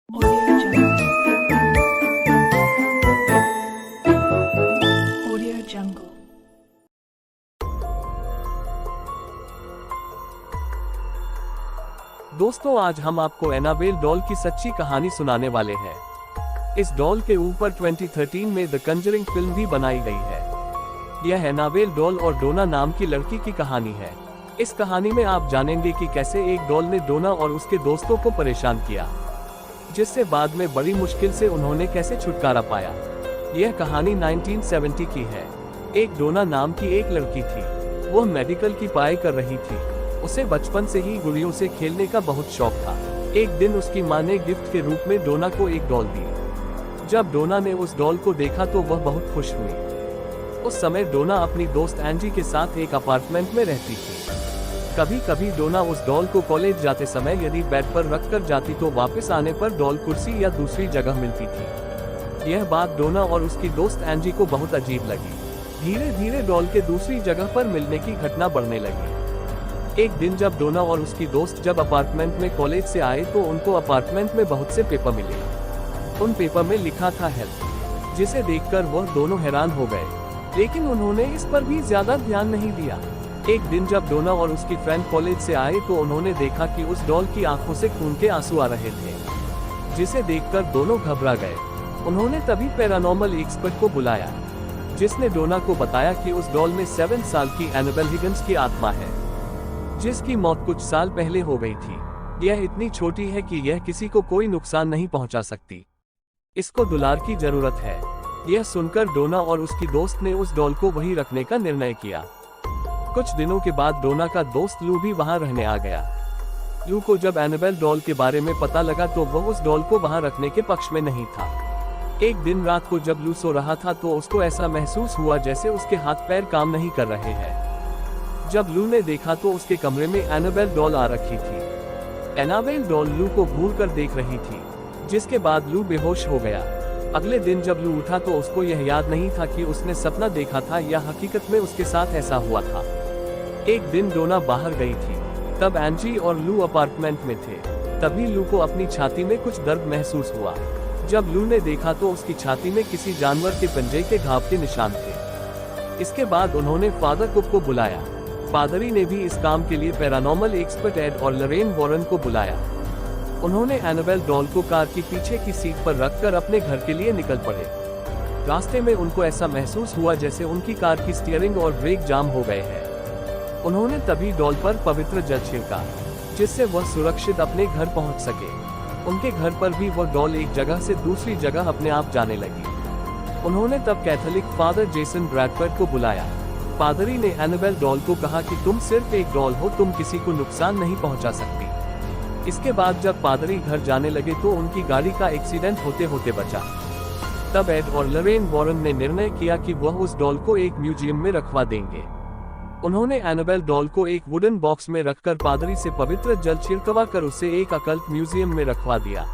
Audio Jungle. Audio Jungle. दोस्तों, आज हम आपको एनाबेल डॉल की सच्ची कहानी सुनाने वाले हैं। इस डॉल के ऊपर 2013 में द कंजरिंग फिल्म भी बनाई गई है। यह एनाबेल डॉल और डोना नाम की लड़की की कहानी है। इस कहानी में आप जानेंगे कि कैसे एक डॉल ने डोना और उसके दोस्तों को परेशान किया, जिससे बाद में बड़ी मुश्किल से उन्होंने कैसे छुटकारा पाया। यह कहानी 1970 की है। एक डोना नाम की एक लड़की थी। वह मेडिकल की पढ़ाई कर रही थी। उसे बचपन से ही गुड़ियों से खेलने का बहुत शौक था। एक दिन उसकी मां ने गिफ्ट के रूप में डोना को एक डॉल दी। जब डोना ने उस डॉल को देखा तो वह बहुत खुश हुई। उस समय डोना अपनी दोस्त एंजी के साथ एक अपार्टमेंट में रहती थी। कभी कभी डोना उस डॉल को कॉलेज जाते समय यदि बेड पर रख कर जाती तो वापस आने पर डॉल कुर्सी या दूसरी जगह मिलती थी। यह बात डोना और उसकी दोस्त एंजी को बहुत अजीब लगी। धीरे धीरे डॉल के दूसरी जगह पर मिलने की घटना बढ़ने लगी। एक दिन जब डोना और उसकी दोस्त जब अपार्टमेंट में कॉलेज से आए तो उनको अपार्टमेंट में बहुत से पेपर मिले। उन पेपर में लिखा था हेल्प, जिसे देखकर वह दोनों हैरान हो गए, लेकिन उन्होंने इस पर भी ज्यादा ध्यान नहीं दिया। एक दिन जब डोना और उसकी फ्रेंड कॉलेज से आए तो उन्होंने देखा कि उस डॉल की आंखों से खून के आंसू आ रहे थे, जिसे देखकर दोनों घबरा गए। उन्होंने तभी पैरानॉर्मल एक्सपर्ट को बुलाया, जिसने डोना को बताया कि उस डॉल में 7 साल की एनाबेल हिगन्स की आत्मा है, जिसकी मौत कुछ साल पहले हो गई थी। यह इतनी छोटी है कि यह किसी को कोई नुकसान नहीं पहुंचा सकती। इसको दुलार की जरूरत है। यह सुनकर डोना और उसकी दोस्त ने उस डॉल को वहीं रखने का निर्णय किया। कुछ दिनों के बाद डोना का दोस्त लू भी वहां रहने आ गया। लू को जब एनाबेल डॉल के बारे में पता लगा तो वह उस डॉल को वहां रखने के पक्ष में नहीं था। एक दिन रात को जब लू सो रहा था तो उसको ऐसा महसूस हुआ जैसे उसके हाथ पैर काम नहीं कर रहे हैं। जब लू ने देखा तो उसके कमरे में एनाबेल डॉल आ रखी थी। एनाबेल डॉल लू को घूर कर देख रही थी, जिसके बाद लू बेहोश हो गया। अगले दिन जब लू उठा तो उसको यह याद नहीं था कि उसने सपना देखा था या हकीकत में उसके साथ ऐसा हुआ था। एक दिन डोना बाहर गई थी, तब एंजी और लू अपार्टमेंट में थे। तभी लू को अपनी छाती में कुछ दर्द महसूस हुआ। जब लू ने देखा तो उसकी छाती में किसी जानवर के पंजे के घाव के निशान थे। इसके बाद उन्होंने फादर कुक को बुलाया। पादरी ने भी इस काम के लिए पैरानॉर्मल एक्सपर्ट एड और लरेन वॉरेन को बुलाया। उन्होंने एनाबेल डॉल को कार की पीछे की सीट पर रखकर अपने घर के लिए निकल पड़े। रास्ते में उनको ऐसा महसूस हुआ जैसे उनकी कार की स्टीयरिंग और ब्रेक जाम हो गए हैं। उन्होंने तभी डॉल पर पवित्र जल छिड़का, जिससे वह सुरक्षित अपने घर पहुंच सके। उनके घर पर भी वह डॉल एक जगह से दूसरी जगह अपने आप जाने लगी। उन्होंने तब कैथोलिक फादर जेसन ब्रैडफोर्ड को बुलाया। पादरी ने एनाबेल डॉल को कहा कि तुम सिर्फ एक डॉल हो, तुम किसी को नुकसान नहीं पहुंचा सकती। इसके बाद जब पादरी घर जाने लगे तो उनकी गाड़ी का एक्सीडेंट होते होते बचा। तब एड और लरेन वॉरेन ने निर्णय किया कि वह उस डॉल को एक म्यूजियम में रखवा देंगे। उन्होंने एनाबेल डॉल को एक वुडन बॉक्स में रखकर पादरी से पवित्र जल छिड़कवा कर उसे एक अकल्ट म्यूजियम में रखवा दिया।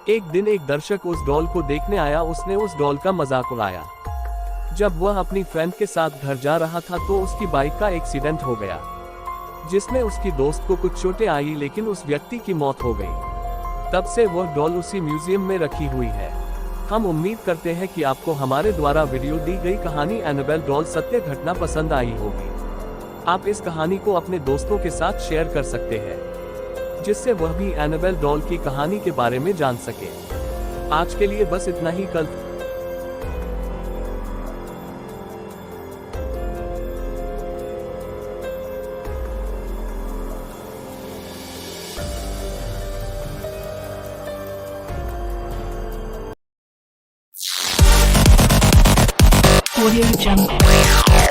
एक दिन एक दर्शक उस डॉल को देखने आया। उसने उस डॉल का मजाक उड़ाया। जब वह अपनी फ्रेंड के साथ घर जा रहा था तो उसकी बाइक का एक्सीडेंट हो गया, जिसमें उसकी दोस्त को कुछ चोटें आई, लेकिन उस व्यक्ति की मौत हो गई। तब से वह डॉल उसी म्यूजियम में रखी हुई है। हम उम्मीद करते हैं कि आपको हमारे द्वारा वीडियो दी गई कहानी एनाबेल डॉल सत्य घटना पसंद आई होगी। आप इस कहानी को अपने दोस्तों के साथ शेयर कर सकते हैं, जिससे वह भी एनाबेल डॉल की कहानी के बारे में जान सके। आज के लिए बस इतना ही। कल Audio Jungle.